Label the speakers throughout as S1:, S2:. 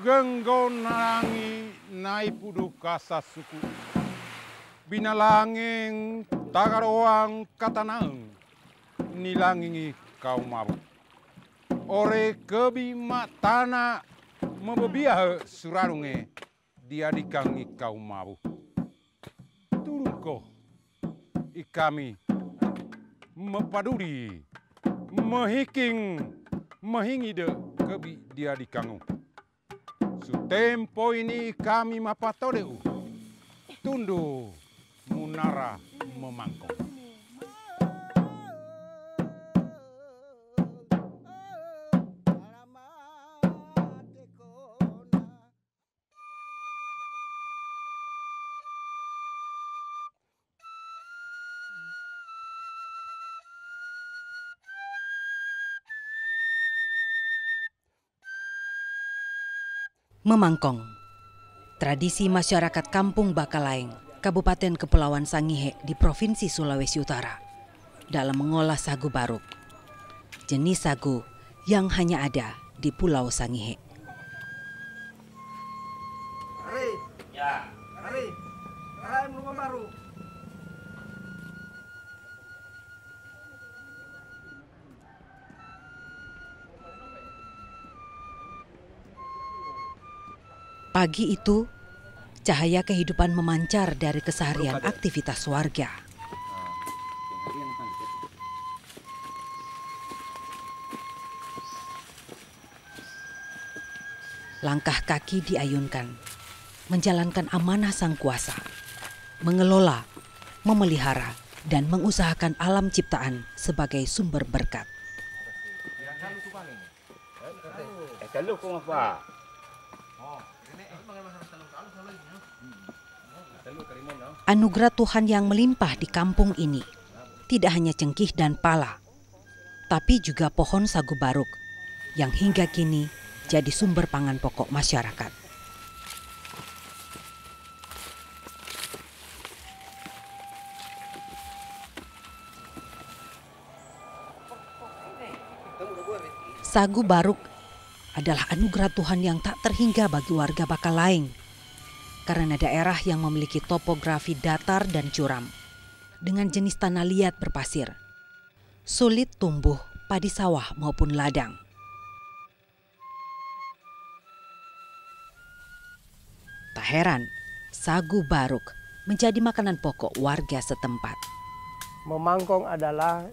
S1: Genggo nalangi naipudu kasasuku. Binalanging tagaroang katanaeng nilangingi kau mabuk. Ore kebi matana membebiah surarunge dia dikangi kau mabuk. Turungko ikami mepaduri mehiking mehingide kebi dia dikangu. Sutempo ini kami mapatodeu tundu munara memangkong.
S2: Memangkong, tradisi masyarakat Kampung Bakalaeng, Kabupaten Kepulauan Sangihe di Provinsi Sulawesi Utara dalam mengolah sagu baruk, jenis sagu yang hanya ada di Pulau Sangihe. Pagi itu, cahaya kehidupan memancar dari keseharian aktivitas warga. Langkah kaki diayunkan, menjalankan amanah Sang Kuasa, mengelola, memelihara, dan mengusahakan alam ciptaan sebagai sumber berkat. Anugerah Tuhan yang melimpah di kampung ini tidak hanya cengkih dan pala, tapi juga pohon sagu baruk yang hingga kini jadi sumber pangan pokok masyarakat. Sagu baruk adalah anugerah Tuhan yang tak terhingga bagi warga Bakalaeng, karena daerah yang memiliki topografi datar dan curam dengan jenis tanah liat berpasir, sulit tumbuh padi sawah maupun ladang. Tak heran, sagu baruk menjadi makanan pokok warga setempat.
S3: Memangkong adalah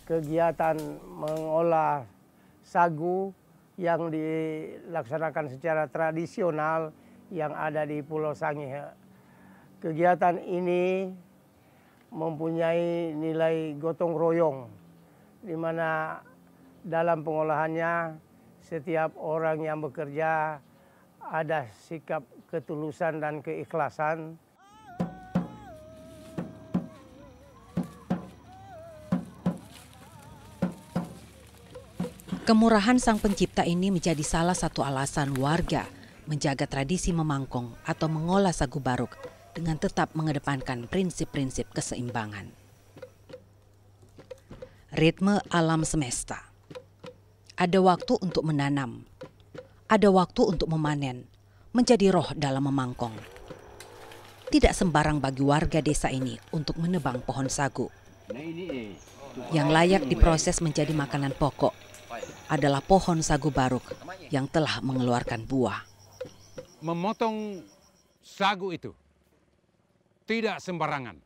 S3: kegiatan mengolah sagu yang dilaksanakan secara tradisional yang ada di Pulau Sangihe. Kegiatan ini mempunyai nilai gotong royong, di mana dalam pengolahannya setiap orang yang bekerja ada sikap ketulusan dan keikhlasan.
S2: Kemurahan Sang Pencipta ini menjadi salah satu alasan warga menjaga tradisi memangkong atau mengolah sagu baruk dengan tetap mengedepankan prinsip-prinsip keseimbangan. Ritme alam semesta. Ada waktu untuk menanam, ada waktu untuk memanen, menjadi roh dalam memangkong. Tidak sembarang bagi warga desa ini untuk menebang pohon sagu. Yang layak diproses menjadi makanan pokok adalah pohon sagu baruk yang telah mengeluarkan buah.
S1: Memotong sagu itu tidak sembarangan.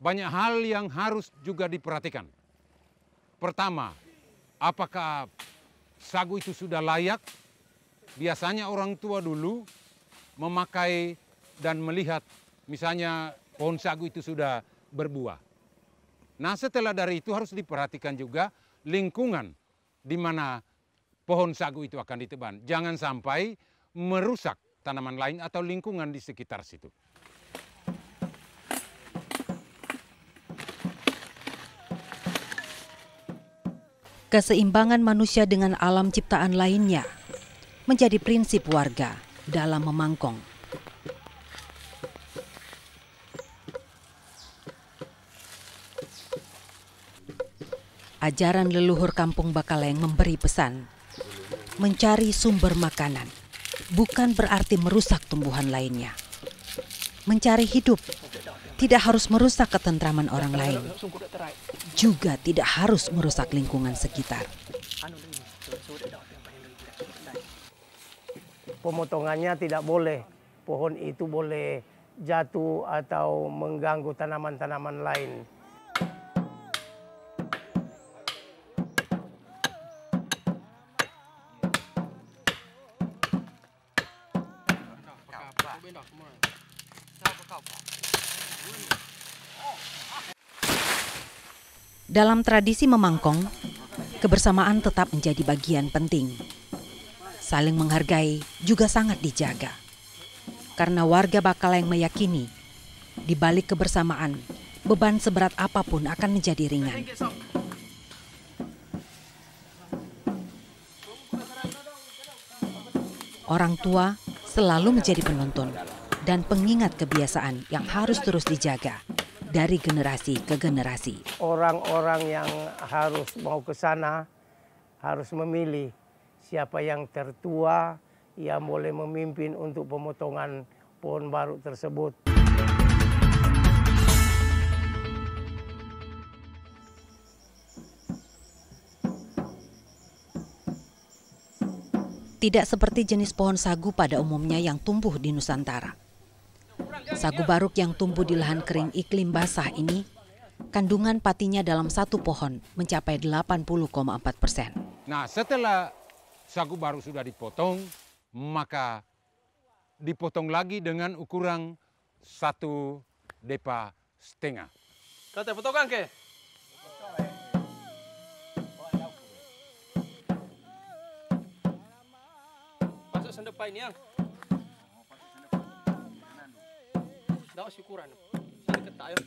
S1: Banyak hal yang harus juga diperhatikan. Pertama, apakah sagu itu sudah layak? Biasanya orang tua dulu memakai dan melihat misalnya pohon sagu itu sudah berbuah. Nah, setelah dari itu harus diperhatikan juga lingkungan di mana pohon sagu itu akan ditebang. Jangan sampai merusak tanaman lain atau lingkungan di sekitar situ.
S2: Keseimbangan manusia dengan alam ciptaan lainnya menjadi prinsip warga dalam memangkong. Ajaran leluhur Kampung Bakalaeng memberi pesan, mencari sumber makanan bukan berarti merusak tumbuhan lainnya. Mencari hidup tidak harus merusak ketentraman orang lain, juga tidak harus merusak lingkungan sekitar.
S3: Pemotongannya tidak boleh, pohon itu boleh jatuh atau mengganggu tanaman-tanaman lain.
S2: Dalam tradisi memangkong, kebersamaan tetap menjadi bagian penting. Saling menghargai juga sangat dijaga. Karena warga Bakalayang meyakini, di balik kebersamaan, beban seberat apapun akan menjadi ringan. Orang tua selalu menjadi penonton dan pengingat kebiasaan yang harus terus dijaga dari generasi ke generasi.
S3: Orang-orang yang harus mau ke sana harus memilih siapa yang tertua yang boleh memimpin untuk pemotongan pohon baru tersebut.
S2: Tidak seperti jenis pohon sagu pada umumnya yang tumbuh di Nusantara. Sagu baruk yang tumbuh di lahan kering iklim basah ini, kandungan patinya dalam satu pohon mencapai 80,4%.
S1: Nah, setelah sagu baruk sudah dipotong, maka dipotong lagi dengan ukuran 1,5 depa.
S4: Kata potongan ke? Pasok sendepai ni yang. Dah ukuran. Sini ketak yo.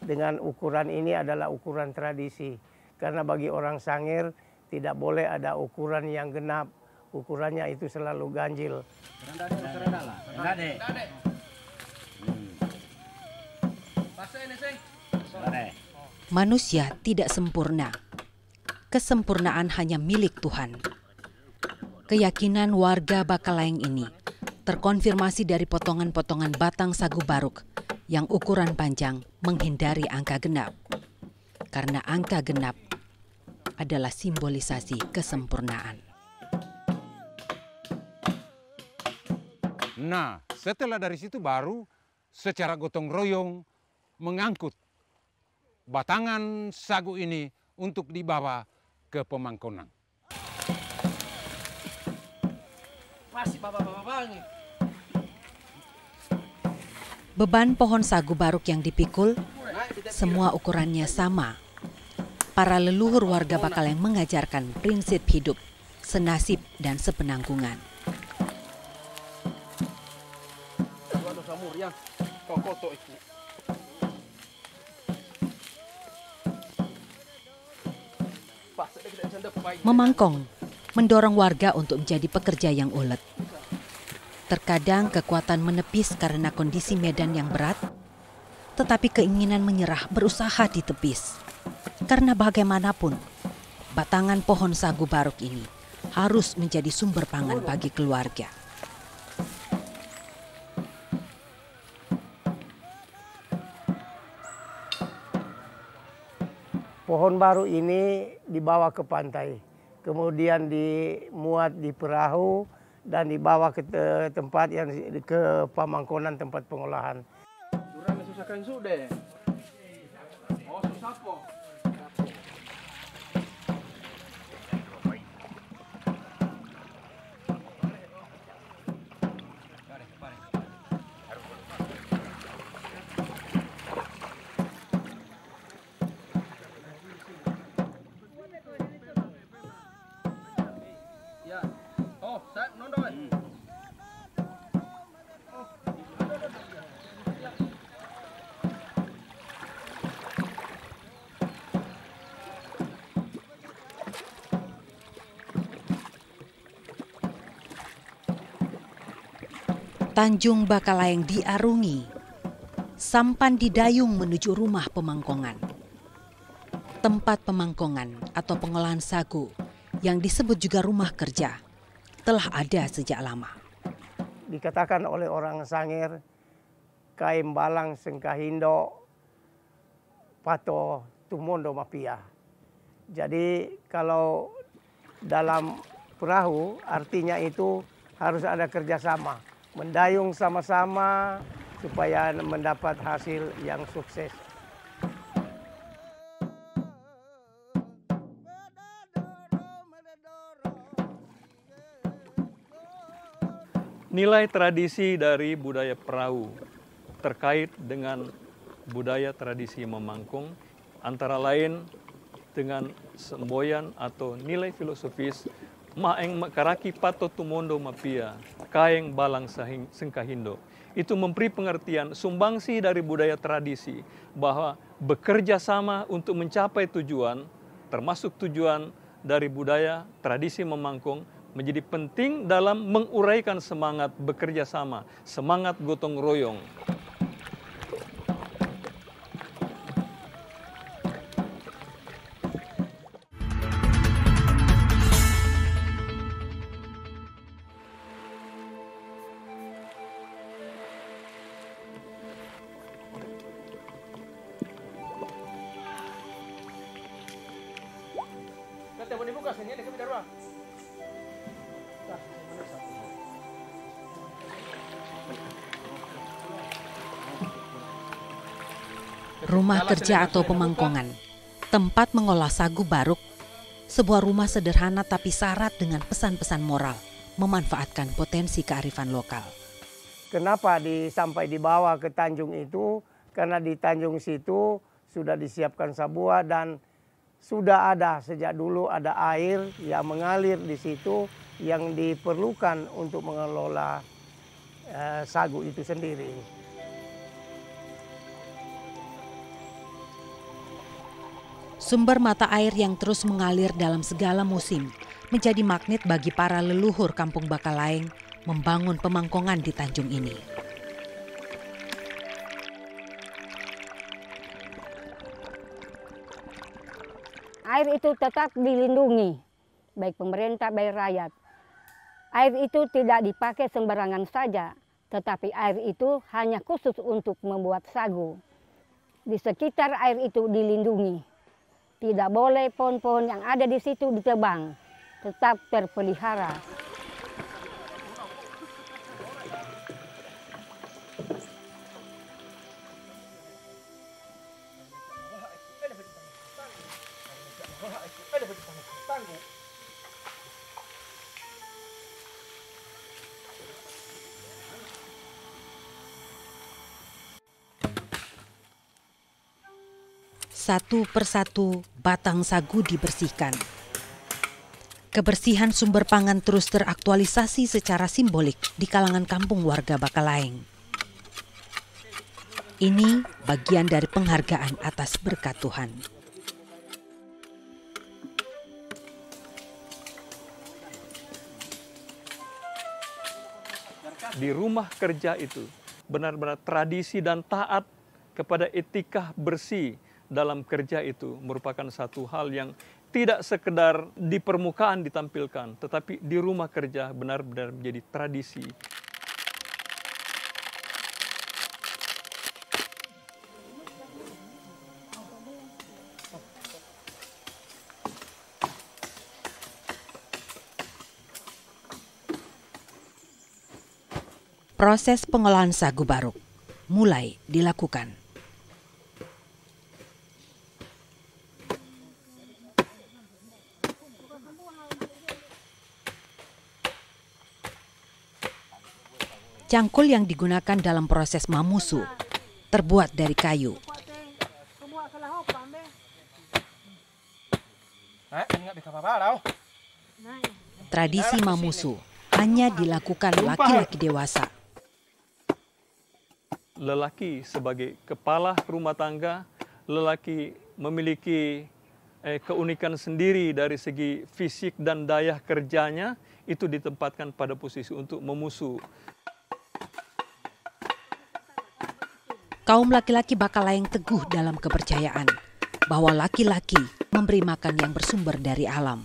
S3: Dengan ukuran ini adalah ukuran tradisi. Karena bagi orang Sangir tidak boleh ada ukuran yang genap. Ukurannya itu selalu ganjil.
S2: Manusia tidak sempurna. Kesempurnaan hanya milik Tuhan. Keyakinan warga Bakalayang ini terkonfirmasi dari potongan-potongan batang sagu baruk yang ukuran panjang menghindari angka genap. Karena angka genap adalah simbolisasi kesempurnaan.
S1: Nah, setelah dari situ baru secara gotong royong mengangkut batangan sagu ini untuk dibawa ke pemangkonan.
S2: Beban pohon sagu baruk yang dipikul, semua ukurannya sama. Para leluhur warga Bakalayang mengajarkan prinsip hidup, senasib dan sepenanggungan. Memangkong mendorong warga untuk menjadi pekerja yang ulet. Terkadang kekuatan menepis karena kondisi medan yang berat, tetapi keinginan menyerah berusaha ditepis. Karena bagaimanapun, batangan pohon sagu baruk ini harus menjadi sumber pangan bagi keluarga.
S3: Pohon baru ini dibawa ke pantai, kemudian dimuat di perahu dan dibawa ke tempat yang ke pamangkonan tempat pengolahan.
S4: Durang susahkan sudah. Oh, susah po.
S2: Tanjung Bakalayang diarungi, sampan didayung menuju rumah pemangkongan. Tempat pemangkongan atau pengolahan sagu yang disebut juga rumah kerja telah ada sejak lama.
S3: Dikatakan oleh orang Sangir, kaim balang sengkahindo pato tumondo mapia. Jadi kalau dalam perahu artinya itu harus ada kerjasama, mendayung sama-sama supaya mendapat hasil yang sukses.
S5: Nilai tradisi dari budaya perahu terkait dengan budaya tradisi memangkung antara lain dengan semboyan atau nilai filosofis maeng makaraki pato tumondo mapia kaeng balang sengkahindo. Itu memberi pengertian sumbangsi dari budaya tradisi bahwa bekerja sama untuk mencapai tujuan, termasuk tujuan dari budaya tradisi memangkung, menjadi penting dalam menguraikan semangat bekerja sama, semangat gotong royong.
S4: Kata boleh buka sini ada kami darah.
S2: Rumah kerja atau pemangkongan, tempat mengolah sagu baruk, sebuah rumah sederhana tapi syarat dengan pesan-pesan moral, memanfaatkan potensi kearifan lokal.
S3: Kenapa sampai dibawa ke Tanjung itu? Karena di Tanjung situ sudah disiapkan sabua dan sudah ada sejak dulu ada air yang mengalir di situ yang diperlukan untuk mengelola sagu itu sendiri.
S2: Sumber mata air yang terus mengalir dalam segala musim menjadi magnet bagi para leluhur Kampung Bakalaeng membangun pemangkongan di Tanjung ini.
S6: Air itu tetap dilindungi, baik pemerintah, baik rakyat. Air itu tidak dipakai sembarangan saja, tetapi air itu hanya khusus untuk membuat sagu. Di sekitar air itu dilindungi. Tidak boleh pohon-pohon yang ada di situ ditebang, tetap terpelihara.
S2: Satu persatu batang sagu dibersihkan. Kebersihan sumber pangan terus teraktualisasi secara simbolik di kalangan kampung warga Bakalaeng. Ini bagian dari penghargaan atas berkat Tuhan.
S5: Di rumah kerja itu benar-benar tradisi dan taat kepada etika bersih dalam kerja itu merupakan satu hal yang tidak sekedar di permukaan ditampilkan, tetapi di rumah kerja benar-benar menjadi tradisi.
S2: Proses pengolahan sagu baruk mulai dilakukan. Cangkul yang digunakan dalam proses mamusu terbuat dari kayu. Tradisi mamusu hanya dilakukan laki-laki dewasa.
S5: Lelaki sebagai kepala rumah tangga, lelaki memiliki keunikan sendiri dari segi fisik dan daya kerjanya, itu ditempatkan pada posisi untuk memusu.
S2: Kaum laki-laki Bakalaeng teguh dalam kepercayaan bahwa laki-laki memberi makan yang bersumber dari alam.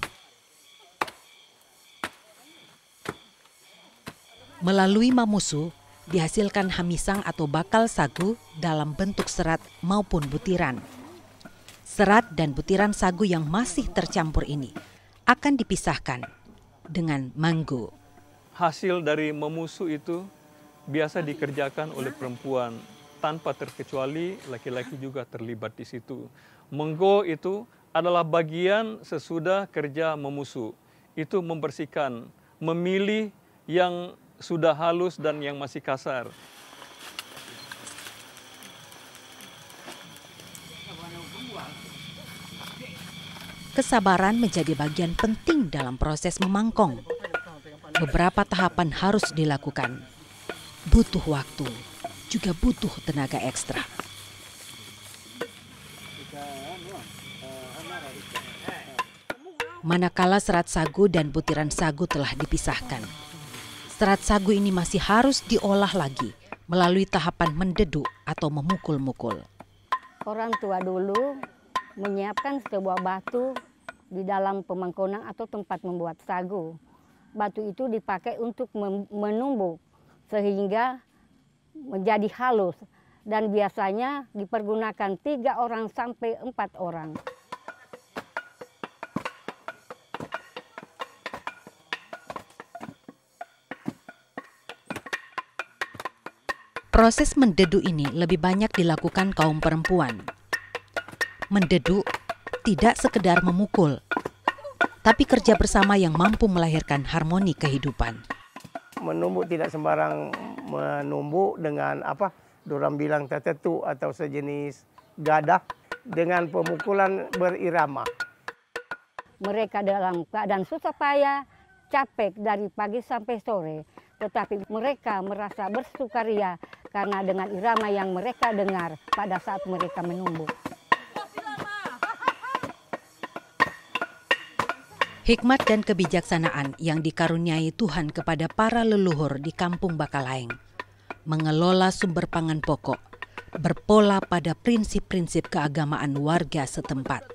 S2: Melalui mamusu, dihasilkan hamisang atau bakal sagu dalam bentuk serat maupun butiran. Serat dan butiran sagu yang masih tercampur ini akan dipisahkan dengan manggo.
S5: Hasil dari memusu itu biasa dikerjakan oleh perempuan, tanpa terkecuali laki-laki juga terlibat di situ. Menggo itu adalah bagian sesudah kerja memusu. Itu membersihkan, memilih yang sudah halus dan yang masih kasar.
S2: Kesabaran menjadi bagian penting dalam proses memangkong. Beberapa tahapan harus dilakukan. Butuh waktu, juga butuh tenaga ekstra. Manakala serat sagu dan butiran sagu telah dipisahkan, serat sagu ini masih harus diolah lagi melalui tahapan mendeduk atau memukul-mukul.
S6: Orang tua dulu menyiapkan sebuah batu di dalam pemangkonan atau tempat membuat sagu. Batu itu dipakai untuk menumbuk sehingga menjadi halus dan biasanya dipergunakan 3 orang sampai 4 orang.
S2: Proses mendeduk ini lebih banyak dilakukan kaum perempuan. Mendeduk tidak sekedar memukul, tapi kerja bersama yang mampu melahirkan harmoni kehidupan.
S3: Menumbuk tidak sembarang menumbuk dengan dorang bilang tetetu atau sejenis gadah dengan pemukulan berirama.
S6: Mereka dalam keadaan susah payah, capek dari pagi sampai sore, tetapi mereka merasa bersukaria karena dengan irama yang mereka dengar pada saat mereka menumbuk.
S2: Hikmat dan kebijaksanaan yang dikaruniai Tuhan kepada para leluhur di Kampung Bakalaeng, mengelola sumber pangan pokok, berpola pada prinsip-prinsip keagamaan warga setempat.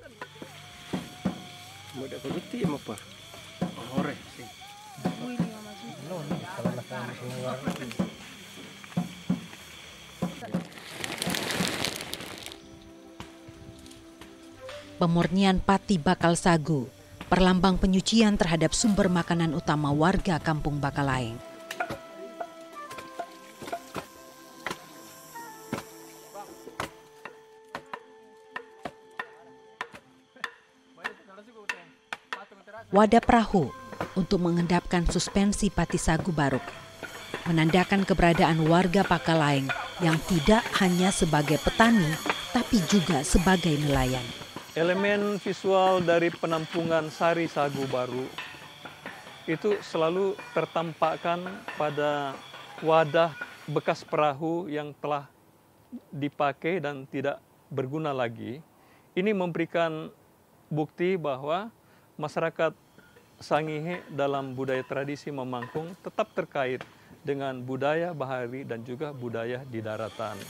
S2: Pemurnian pati bakal sagu, perlambang penyucian terhadap sumber makanan utama warga Kampung Bakalaeng. Wadah perahu untuk mengendapkan suspensi pati sagu baruk, menandakan keberadaan warga Bakalaeng yang tidak hanya sebagai petani, tapi juga sebagai nelayan.
S5: Elemen visual dari penampungan sari sagu baru itu selalu tertampakkan pada wadah bekas perahu yang telah dipakai dan tidak berguna lagi. Ini memberikan bukti bahwa masyarakat Sangihe dalam budaya tradisi memangkung tetap terkait dengan budaya bahari dan juga budaya di daratan.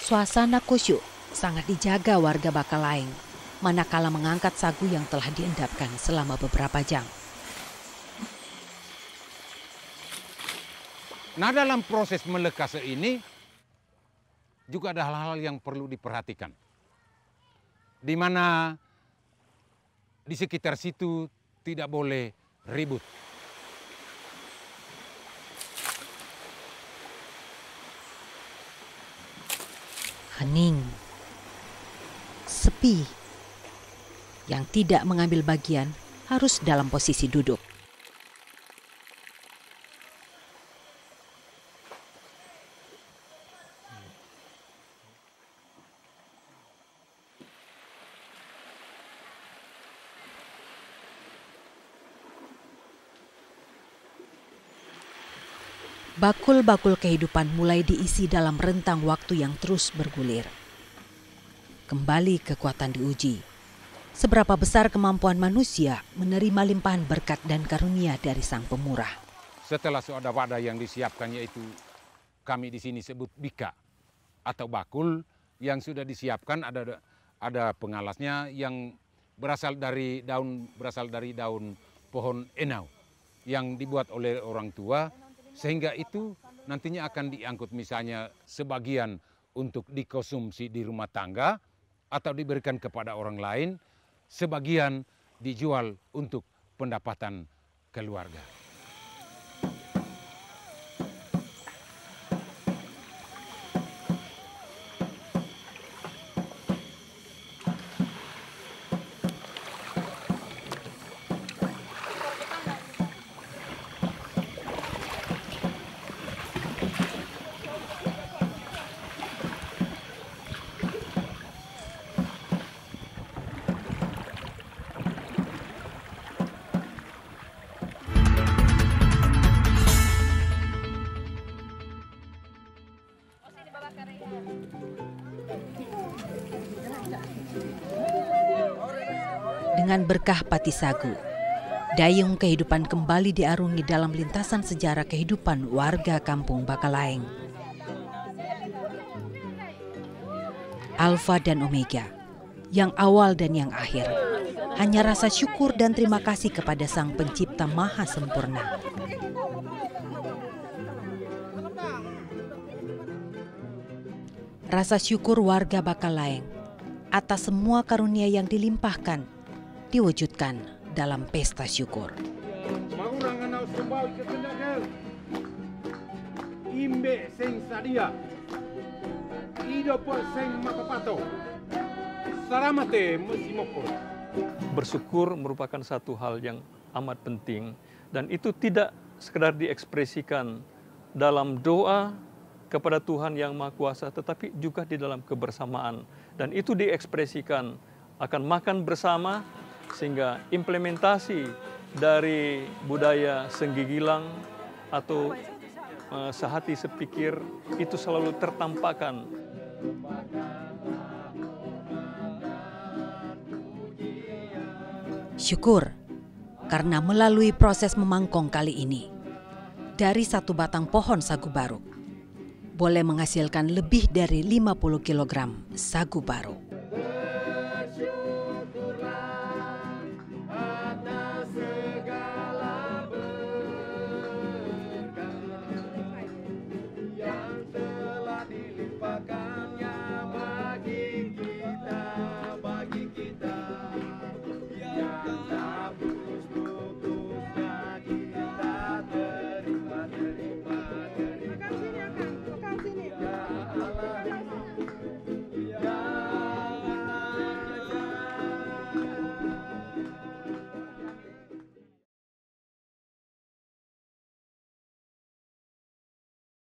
S2: Suasana kusyuk sangat dijaga warga Bakalaeng, manakala mengangkat sagu yang telah diendapkan selama beberapa jam.
S1: Nah, dalam proses melekase ini juga ada hal-hal yang perlu diperhatikan. Di mana di sekitar situ tidak boleh ribut.
S2: Hening, sepi, yang tidak mengambil bagian harus dalam posisi duduk. Bakul-bakul kehidupan mulai diisi dalam rentang waktu yang terus bergulir. Kembali kekuatan diuji. seberapa besar kemampuan manusia menerima limpahan berkat dan karunia dari Sang Pemurah.
S1: Setelah sudah wadah yang disiapkan, yaitu kami di sini sebut bika atau bakul yang sudah disiapkan, ada pengalasnya yang berasal dari daun pohon enau yang dibuat oleh orang tua, sehingga itu nantinya akan diangkut misalnya sebagian untuk dikonsumsi di rumah tangga atau diberikan kepada orang lain, sebagian dijual untuk pendapatan keluarga.
S2: Dengan berkah Pati Sagu, dayung kehidupan kembali diarungi dalam lintasan sejarah kehidupan warga kampung Bakalaeng. Alfa dan Omega, yang awal dan yang akhir, hanya rasa syukur dan terima kasih kepada Sang Pencipta Maha Sempurna. Rasa syukur warga Bakalaeng atas semua karunia yang dilimpahkan diwujudkan dalam pesta syukur.
S1: Imbe sing sadia, ido por sing mapapato, saramate musimoko.
S5: Bersyukur merupakan satu hal yang amat penting, dan itu tidak sekedar diekspresikan dalam doa kepada Tuhan Yang Maha Kuasa, tetapi juga di dalam kebersamaan. Dan itu diekspresikan akan makan bersama, sehingga implementasi dari budaya Senggigilang atau sehati sepikir itu selalu tertampakkan.
S2: Syukur karena melalui proses memangkong kali ini, dari satu batang pohon sagu baru boleh menghasilkan lebih dari 50 kg sagu baru.